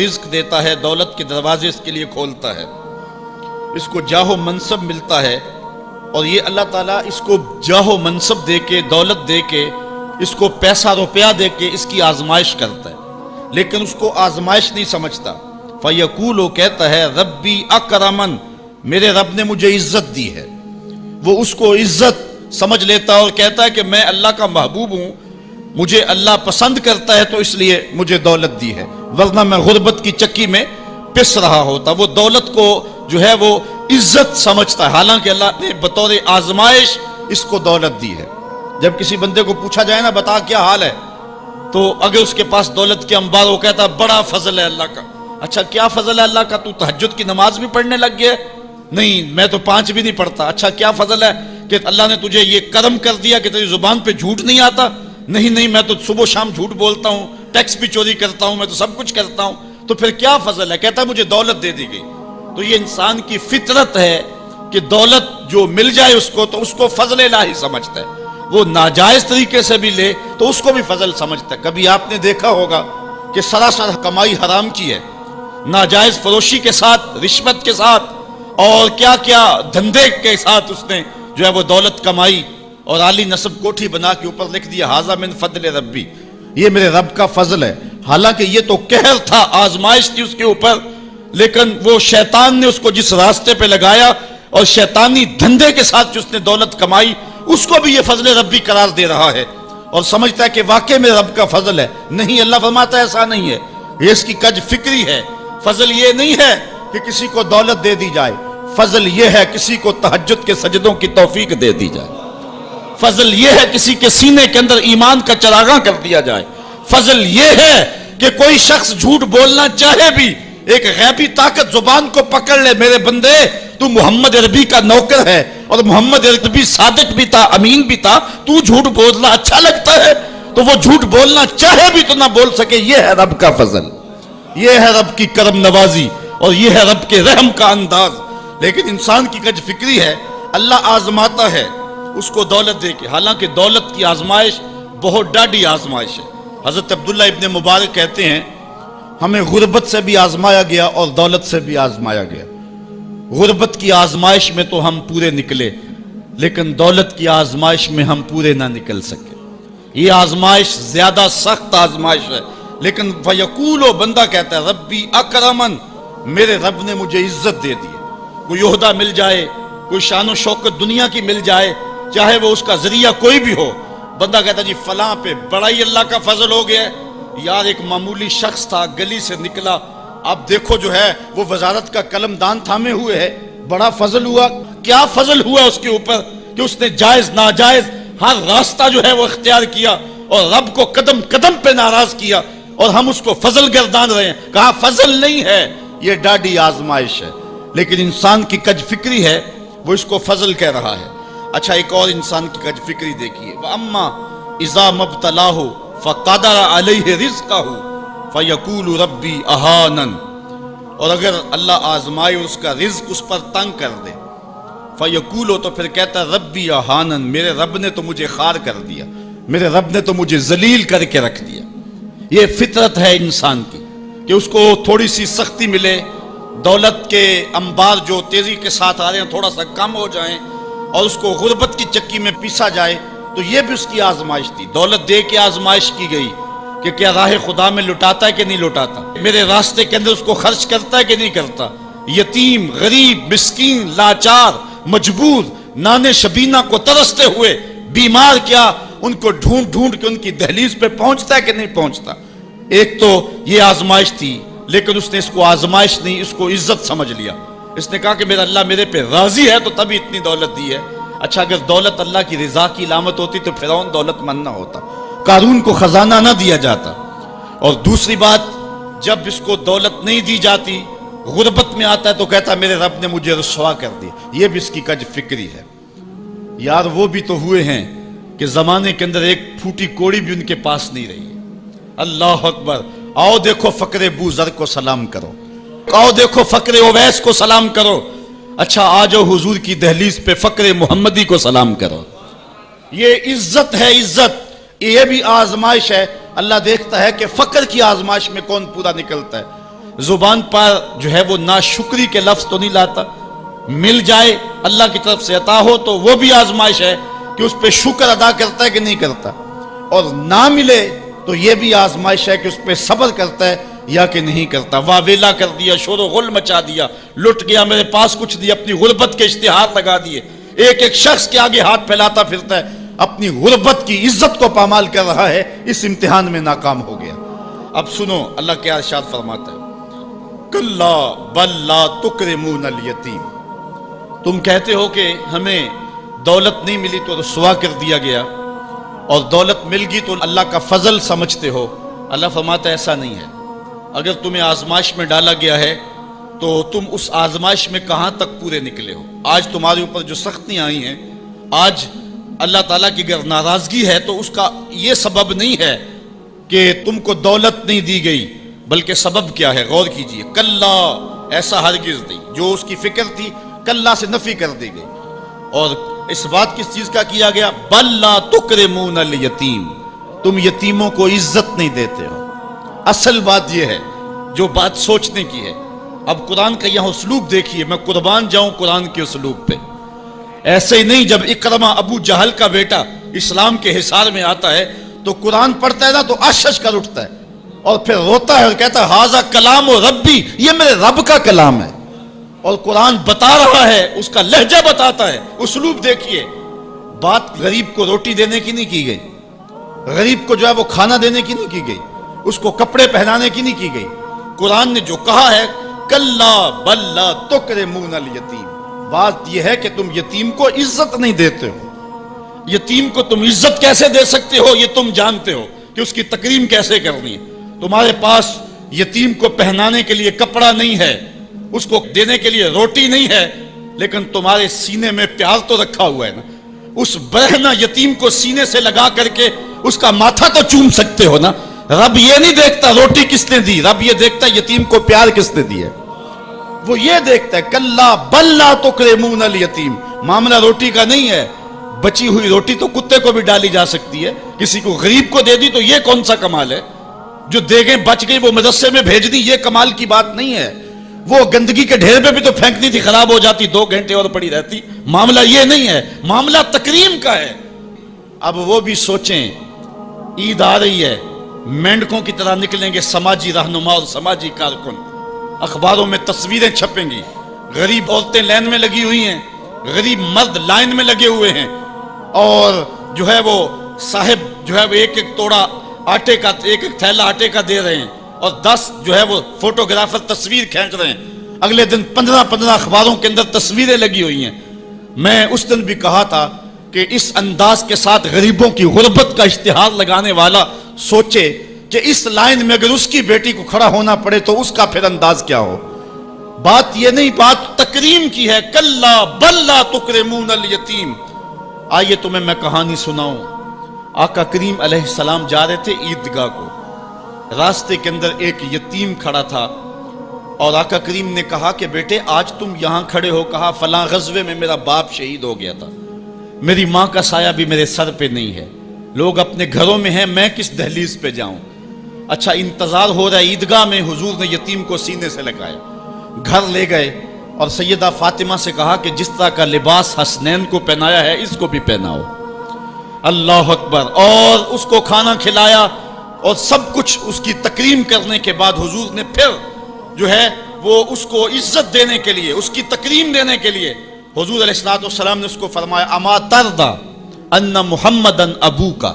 رزق دیتا ہے، دولت کے دروازے اس کے لیے کھولتا ہے، اس کو جاہ و منصب ملتا ہے، اور یہ اللہ تعالیٰ اس کو جاہ و منصب دے کے، دولت دے کے، اس کو پیسہ روپیہ دے کے اس کی آزمائش کرتا ہے، لیکن اس کو آزمائش نہیں سمجھتا۔ فیقول، وہ کہتا ہے ربی اکرمن، میرے رب نے مجھے عزت دی ہے، وہ اس کو عزت سمجھ لیتا ہے اور کہتا ہے کہ میں اللہ کا محبوب ہوں، مجھے اللہ پسند کرتا ہے تو اس لیے مجھے دولت دی ہے، ورنہ میں غربت کی چکی میں پس رہا ہوتا۔ وہ دولت کو جو ہے وہ عزت سمجھتا ہے، حالانکہ اللہ نے بطور آزمائش اس کو دولت دی ہے۔ جب کسی بندے کو پوچھا جائے نا بتا کیا حال ہے، تو اگر اس کے پاس دولت کے انبار، وہ کہتا ہے بڑا فضل ہے اللہ کا۔ اچھا کیا فضل ہے اللہ کا؟ تو تہجد کی نماز بھی پڑھنے لگ گیا؟ نہیں، میں تو 5 بھی نہیں پڑھتا۔ اچھا کیا فضل ہے کہ اللہ نے تجھے یہ کرم کر دیا کہ تیری زبان پہ جھوٹ نہیں آتا؟ نہیں، میں تو صبح شام جھوٹ بولتا ہوں، ٹیکس بھی چوری کرتا ہوں، میں تو سب کچھ کرتا ہوں۔ تو پھر کیا فضل ہے؟ کہتا ہے مجھے دولت دے دی گئی۔ تو یہ انسان کی فطرت ہے کہ دولت جو مل جائے اس کو فضل الہی سمجھتا ہے، وہ ناجائز طریقے سے بھی لے تو اس کو بھی فضل سمجھتا ہے۔ کبھی آپ نے دیکھا ہوگا کہ سراسر کمائی حرام کی ہے، ناجائز فروشی کے ساتھ، رشوت کے ساتھ، اور کیا کیا دھندے کے ساتھ اس نے جو ہے وہ دولت کمائی، اور عالی نصب کوٹھی بنا کے اوپر لکھ دیا ھذا من فضل ربی، یہ میرے رب کا فضل ہے۔ حالانکہ یہ تو قہر تھا، آزمائش تھی اس کے اوپر، لیکن وہ شیطان نے اس کو جس راستے پہ لگایا اور شیطانی دھندے کے ساتھ جو اس نے دولت کمائی، اس کو بھی یہ فضل ربی قرار دے رہا ہے اور سمجھتا ہے کہ واقعی میں رب کا فضل ہے۔ نہیں، اللہ فرماتا ہے ایسا نہیں ہے، یہ اس کی کج فکری ہے۔ فضل یہ نہیں ہے کہ کسی کو دولت دے دی جائے، فضل یہ ہے کسی کو تہجد کے سجدوں کی توفیق دے دی جائے، فضل یہ ہے کسی کے سینے کے اندر ایمان کا چراغاں کر دیا جائے، فضل یہ ہے کہ کوئی شخص جھوٹ بولنا چاہے بھی ایک غیبی طاقت زبان کو پکڑ لے، میرے بندے تو محمد عربی کا نوکر ہے اور محمد عربی صادق بھی تھا، امین بھی تھا، تو جھوٹ بولنا اچھا لگتا ہے، تو وہ جھوٹ بولنا چاہے بھی تو نہ بول سکے۔ یہ ہے رب کا فضل، یہ ہے رب کی کرم نوازی، اور یہ ہے رب کے رحم کا انداز۔ لیکن انسان کی کج فکری ہے، اللہ آزماتا ہے اس کو دولت دے کے، حالانکہ دولت کی آزمائش بہت ڈاڈی آزمائش ہے۔ حضرت عبداللہ ابن مبارک کہتے ہیں ہمیں غربت سے بھی آزمایا گیا اور دولت سے بھی آزمایا گیا۔ غربت کی آزمائش میں تو ہم پورے نکلے، لیکن دولت کی آزمائش میں ہم پورے نہ نکل سکے۔ یہ آزمائش زیادہ سخت آزمائش ہے، لیکن فیقول، بندہ کہتا ہے ربی اکرمن، میرے رب نے مجھے عزت دے دی ہے۔ کوئی عہدہ مل جائے، کوئی شان و شوکت دنیا کی مل جائے، چاہے وہ اس کا ذریعہ کوئی بھی ہو، بندہ کہتا ہے جی فلاں پہ بڑا ہی اللہ کا فضل ہو گیا ہے۔ یار ایک معمولی شخص تھا، گلی سے نکلا، اب دیکھو جو ہے وہ وزارت کا قلم دان تھامے ہوئے ہے، بڑا فضل ہوا۔ کیا فضل ہوا اس کے اوپر کہ اس نے جائز ناجائز ہر راستہ جو ہے وہ اختیار کیا اور رب کو قدم قدم پہ ناراض کیا، اور ہم اس کو فضل گردان رہے ہیں۔ کہا فضل نہیں ہے، یہ ڈاڈی آزمائش ہے۔ لیکن انسان کی کج فکری ہے، وہ اس کو فضل کہہ رہا ہے۔ اچھا ایک اور انسان کی کج فکری دیکھیے، وَأَمَّا إِذَا مَبْتَلَاهُ فَقَدَرَ عَلَيْهِ رِزْقَهُ فَيَقُولُ رَبِّي أَهَانَنِ، اور اگر اللہ آزمائے اور اس کا رزق اس پر تنگ کر دے، فَيَقُولُ، تو پھر کہتا ہے رَبِّي أَهَانَنِ، میرے رب نے تو مجھے خار کر دیا، میرے رب نے تو مجھے ذلیل کر کے رکھ دیا۔ یہ فطرت ہے انسان کی کہ اس کو تھوڑی سی سختی ملے، دولت کے انبار جو تیزی کے ساتھ آ رہے ہیں تھوڑا سا کم ہو جائیں، اور اس کو غربت کی چکی میں پیسا جائے۔ تو یہ بھی اس کی آزمائش تھی، دولت دے کے آزمائش کی گئی کہ کیا راہ خدا میں لٹاتا ہے کہ نہیں لٹاتا، میرے راستے کے اندر اس کو خرچ کرتا ہے کہ نہیں کرتا۔ یتیم، غریب، مسکین، لاچار، مجبور، نانے شبینہ کو ترستے ہوئے، بیمار، کیا ان کو ڈھونڈ ڈھونڈ کے ان کی دہلیز پہ پہنچتا ہے کہ نہیں پہنچتا۔ ایک تو یہ آزمائش تھی، لیکن اس نے اس کو آزمائش نہیں، اس کو عزت سمجھ لیا۔ اس نے کہا کہ میرا اللہ میرے پہ راضی ہے تو تبھی اتنی دولت دی ہے۔ اچھا اگر دولت اللہ کی رضا کی علامت ہوتی تو فرعون دولت مند نہ ہوتا، قارون کو خزانہ نہ دیا جاتا۔ اور دوسری بات، جب اس کو دولت نہیں دی جاتی، غربت میں آتا ہے تو کہتا ہے میرے رب نے مجھے رسوا کر دیا۔ یہ بھی اس کی کج فکری ہے۔ یار وہ بھی تو ہوئے ہیں کہ زمانے کے اندر ایک پھوٹی کوڑی بھی ان کے پاس نہیں رہی۔ اللہ اکبر، آؤ دیکھو فقر ابو ذر کو سلام کرو، آؤ دیکھو فقر اویس کو سلام کرو، اچھا آ جاؤ حضور کی دہلیز پہ فقر محمدی کو سلام کرو۔ یہ عزت ہے، عزت، یہ بھی آزمائش ہے۔ اللہ دیکھتا ہے کہ فقر کی آزمائش میں کون پورا نکلتا ہے۔ زبان پر جو ہے وہ ناشکری کے لفظ تو نہیں لاتا. مل جائے اللہ کی طرف سے عطا ہو تو وہ بھی آزمائش ہے کہ اس پہ شکر ادا کرتا ہے کہ نہیں کرتا, اور نہ ملے تو یہ بھی آزمائش ہے کہ اس پہ صبر کرتا ہے یا کہ نہیں کرتا. واویلا کر دیا, شور و غل مچا دیا, لٹ گیا, میرے پاس کچھ نہیں, اپنی غربت کے اشتہار لگا دیے, ایک ایک شخص کے آگے ہاتھ پھیلاتا پھرتا ہے, اپنی غربت کی عزت کو پامال کر رہا ہے, اس امتحان میں ناکام ہو گیا. اب سنو اللہ کیا ارشاد فرماتا ہے, کلا بل لا تکرمون الیتیم. تم کہتے ہو کہ ہمیں دولت نہیں ملی تو رسوا کر دیا گیا, اور دولت مل گئی تو اللہ کا فضل سمجھتے ہو. اللہ فرماتا ہے ایسا نہیں ہے. اگر تمہیں آزمائش میں ڈالا گیا ہے تو تم اس آزمائش میں کہاں تک پورے نکلے ہو. آج تمہارے اوپر جو سختیاں آئی ہیں, آج اللہ تعالیٰ کی اگر ناراضگی ہے تو اس کا یہ سبب نہیں ہے کہ تم کو دولت نہیں دی گئی, بلکہ سبب کیا ہے غور کیجئے. کلا, ایسا ہرگز نہیں. جو اس کی فکر تھی کلا سے نفی کر دی گئی, اور اس بات کس چیز کا کیا گیا, بل لا تکرمون الیتیم, تم یتیموں کو عزت نہیں دیتے ہو. اصل بات یہ ہے جو بات سوچنے کی ہے. اب قرآن کا یہاں اسلوب دیکھیے, میں قربان جاؤں قرآن کے اسلوب پہ. ایسے ہی نہیں, جب اکرمہ ابو جہل کا بیٹا اسلام کے حصار میں آتا ہے تو قرآن پڑھتا ہے نا تو اشش کر اٹھتا ہے اور پھر روتا ہے اور کہتا ہے ہاذا کلام و ربی, یہ میرے رب کا کلام ہے. اور قرآن بتا رہا ہے, اس کا لہجہ بتاتا ہے. اسلوب دیکھیے, بات غریب کو روٹی دینے کی نہیں کی گئی, غریب کو جو ہے وہ کھانا دینے کی نہیں کی گئی, اس کو کپڑے پہنانے کی نہیں کی گئی. قرآن نے جو کہا ہے کلا بل لا تکرمون الیتیم, بات یہ ہے کہ تم یتیم کو عزت نہیں دیتے ہو. یتیم کو تم عزت کیسے دے سکتے ہو یہ تم جانتے ہو کہ اس کی تکریم کیسے کرنی ہے. تمہارے پاس یتیم کو پہنانے کے لیے کپڑا نہیں ہے, اس کو دینے کے لیے روٹی نہیں ہے, لیکن تمہارے سینے میں پیار تو رکھا ہوا ہے نا. اس برہنہ یتیم کو سینے سے لگا کر کے اس کا ماتھا تو چوم سکتے ہو نا. رب یہ نہیں دیکھتا روٹی کس نے دی, رب یہ دیکھتا یتیم کو پیار کس نے دیا. وہ یہ دیکھتا ہے کلا بل لا تکرمون الیتیم, معاملہ روٹی کا نہیں ہے. بچی ہوئی روٹی تو کتے کو بھی ڈالی جا سکتی ہے, کسی کو غریب کو دے دی تو یہ کون سا کمال ہے. جو دیگیں بچ گئی وہ مدرسے میں بھیج دی, یہ کمال کی بات نہیں ہے. وہ گندگی کے ڈھیر پہ بھی تو پھینکنی تھی, خراب ہو جاتی, 2 گھنٹے اور پڑی رہتی. معاملہ یہ نہیں ہے, معاملہ تکریم کا ہے. اب وہ بھی سوچیں, عید آ رہی ہے, مینڈکوں کی طرح نکلیں گے سماجی رہنما اور سماجی کارکن, اخباروں میں تصویریں چھپیں گی, غریب عورتیں لائن میں لگی ہوئی ہیں, غریب مرد لائن میں لگے ہوئے ہیں, اور جو ہے وہ صاحب جو ہے وہ ایک ایک توڑا آٹے کا, ایک ایک تھیلا آٹے کا دے رہے ہیں, اور 10 جو ہے وہ فوٹوگرافر تصویر کھینچ رہے ہیں. اگلے دن 15 اخباروں کے اندر تصویریں لگی ہوئی ہیں. میں اس دن بھی کہا تھا کہ اس انداز کے ساتھ غریبوں کی غربت کا اشتہار لگانے والا سوچے کہ اس لائن میں اگر اس کی بیٹی کو کھڑا ہونا پڑے تو اس کا پھر انداز کیا ہو. بات یہ نہیں, بات تکریم کی ہے. کلا بل لا تکرمون الیتیم. آئیے تمہیں میں کہانی سناؤں. آقا کریم علیہ السلام جا رہے تھے عیدگاہ کو, راستے کے اندر ایک یتیم کھڑا تھا, اور آقا کریم نے کہا کہ بیٹے آج تم یہاں کھڑے ہو. کہا فلاں غزوے میں میرا باپ شہید ہو گیا تھا, میری ماں کا سایہ بھی میرے سر پہ نہیں ہے, لوگ اپنے گھروں میں ہیں, میں کس دہلیز پہ جاؤں. اچھا انتظار ہو رہا ہے عیدگاہ میں, حضور نے یتیم کو سینے سے لگایا, گھر لے گئے اور سیدہ فاطمہ سے کہا کہ جس طرح کا لباس حسنین کو پہنایا ہے اس کو بھی پہناؤ. اللہ اکبر. اور اس کو کھانا کھلایا اور سب کچھ اس کی تکریم کرنے کے بعد حضور نے پھر جو ہے وہ اس کو عزت دینے کے لیے, اس کی تکریم دینے کے لیے حضور علیہ السلام نے اس کو فرمایا اما ترضى ان محمدن ابوکا,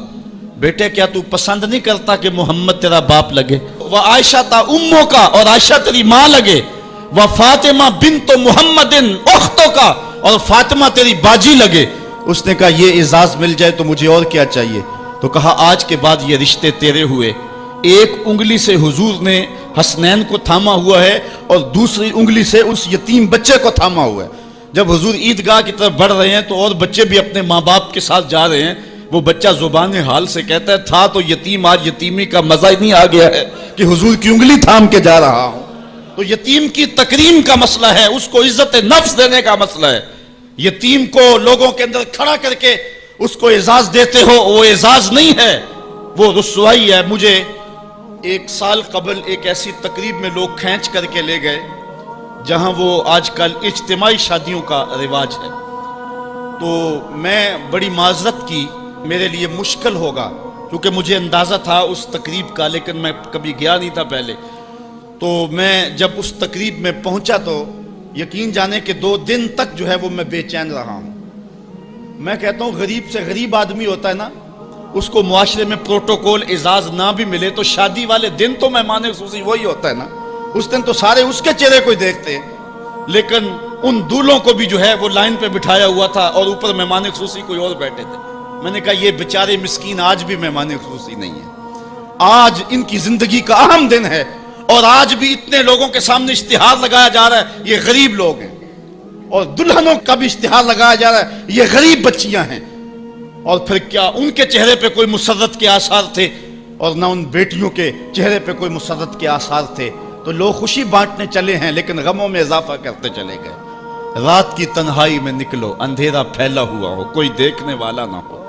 بیٹے کیا تو پسند نہیں کرتا کہ محمد تیرا باپ لگے, وہ عائشہ تا امو کا, اور عائشہ تیری ماں لگے, وہ فاطمہ بنت محمد اختوں کا, اور فاطمہ تیری باجی لگے. اس نے کہا یہ اعزاز مل جائے تو مجھے اور کیا چاہیے. تو کہا آج کے بعد یہ رشتے تیرے ہوئے. ایک انگلی سے حضور نے حسنین کو تھاما ہوا ہے اور دوسری انگلی سے اس یتیم بچے کو تھاما ہوا ہے. جب حضور عیدگاہ کی طرف بڑھ رہے ہیں تو اور بچے بھی اپنے ماں باپ کے ساتھ جا رہے ہیں. وہ بچہ زبان حال سے کہتا ہے تھا تو یتیم, آج یتیمی کا مزہ ہی نہیں آ گیا ہے کہ حضور کی انگلی تھام کے جا رہا ہوں. تو یتیم کی تکریم کا مسئلہ ہے, اس کو عزت نفس دینے کا مسئلہ ہے. یتیم کو لوگوں کے اندر کھڑا کر کے اس کو اعزاز دیتے ہو, وہ اعزاز نہیں ہے, وہ رسوائی ہے. مجھے ایک سال قبل ایک ایسی تقریب میں لوگ کھینچ کر کے لے گئے جہاں وہ آج کل اجتماعی شادیوں کا رواج ہے. تو میں بڑی معذرت کی، میرے لیے مشکل ہوگا کیونکہ مجھے اندازہ تھا اس تقریب کا، لیکن میں کبھی گیا نہیں تھا پہلے. تو میں جب اس تقریب میں پہنچا تو یقین جانے کہ 2 دن تک جو ہے وہ میں بے چین رہا ہوں. میں کہتا ہوں غریب سے غریب آدمی ہوتا ہے نا، اس کو معاشرے میں پروٹوکول اعزاز نہ بھی ملے تو شادی والے دن تو مہمان خصوصی وہی ہوتا ہے نا. اس دن تو سارے اس کے چہرے کو ہی دیکھتے ہیں. لیکن ان دولوں کو بھی جو ہے وہ لائن پہ بٹھایا ہوا تھا اور اوپر مہمان خصوصی کوئی اور بیٹھے تھے. میں نے کہا یہ بیچارے مسکین آج بھی مہمان خصوصی نہیں ہیں، آج ان کی زندگی کا اہم دن ہے اور آج بھی اتنے لوگوں کے سامنے اشتہار لگایا جا رہا ہے یہ غریب لوگ ہیں، اور دلہنوں کا بھی اشتہار لگایا جا رہا ہے یہ غریب بچیاں ہیں. اور پھر کیا ان کے چہرے پہ کوئی مسرت کے آثار تھے اور نہ ان بیٹیوں کے چہرے پہ کوئی مسرت کے آثار تھے. تو لوگ خوشی بانٹنے چلے ہیں لیکن غموں میں اضافہ کرتے چلے گئے. رات کی تنہائی میں نکلو، اندھیرا پھیلا ہوا ہو، کوئی دیکھنے والا نہ ہو،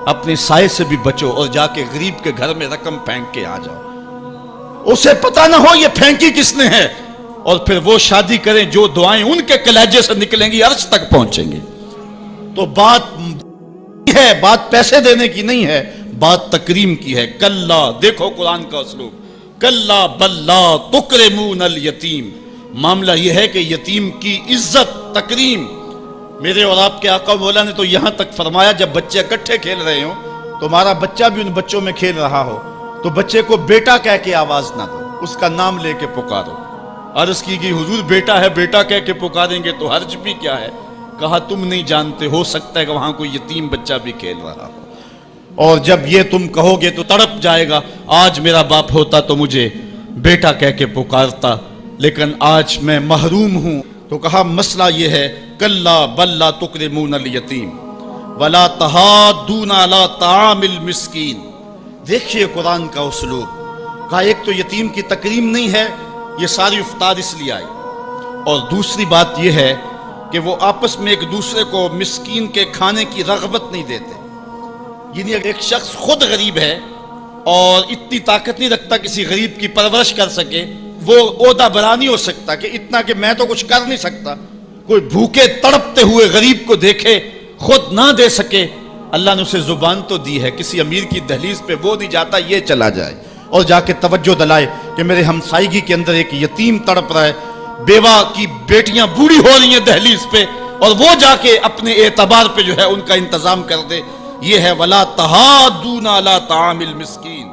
اپنے سائے سے بھی بچو اور جا کے غریب کے گھر میں رقم پھینک کے آ جاؤ، اسے پتہ نہ ہو یہ پھینکی کس نے ہے، اور پھر وہ شادی کریں جو دعائیں ان کے کلیجے سے نکلیں گی عرش تک پہنچیں گی. تو بات پیسے دینے کی نہیں ہے، بات تکریم کی ہے. کلا، دیکھو قرآن کا اسلوب، کلا بل لا تکرمون الیتیم. معاملہ یہ ہے کہ یتیم کی عزت، تکریم. میرے اور آپ کے آقا مولا نے تو یہاں تک فرمایا جب بچے اکٹھے کھیل رہے ہوں، تمہارا بچہ بھی ان بچوں میں کھیل رہا ہو تو بچے کو بیٹا کہہ کے آواز نہ دو، اس کا نام لے کے پکارو. عرض کی گئی حضور بیٹا ہے، بیٹا کہہ کے پکاریں گے تو حرج بھی کیا ہے؟ کہا تم نہیں جانتے، ہو سکتا ہے کہ وہاں کوئی یتیم بچہ بھی کھیل رہا ہو، اور جب یہ تم کہو گے تو تڑپ جائے گا، آج میرا باپ ہوتا تو مجھے بیٹا کہہ کے پکارتا، لیکن آج میں محروم ہوں. تو کہا مسئلہ یہ ہے، کلا بل لا تکرمون الیتیم ولا تحاضون علی طعام المسکین. دیکھیے قرآن کا اسلوب. کہا ایک تو یتیم کی تکریم نہیں ہے، یہ ساری افطار اس لیے آئی، اور دوسری بات یہ ہے کہ وہ آپس میں ایک دوسرے کو مسکین کے کھانے کی رغبت نہیں دیتے. یعنی ایک شخص خود غریب ہے اور اتنی طاقت نہیں رکھتا کسی غریب کی پرورش کر سکے، وہ عہدہ برا نہیں ہو سکتا کہ اتنا کہ میں تو کچھ کر نہیں سکتا. کوئی بھوکے تڑپتے ہوئے غریب کو دیکھے خود نہ دے سکے. اللہ نے اسے زبان تو دی ہے، کسی امیر کی دہلیز پہ وہ نہیں جاتا یہ چلا جائے اور جا کے توجہ دلائے کہ میرے ہمسائیگی کے اندر ایک یتیم تڑپ رہا ہے، بیوہ کی بیٹیاں بوڑھی ہو رہی ہیں دہلیز پہ، اور وہ جا کے اپنے اعتبار پہ جو ہے ان کا انتظام کر دے. یہ ہے ولا تحاضون علی طعام المسکین.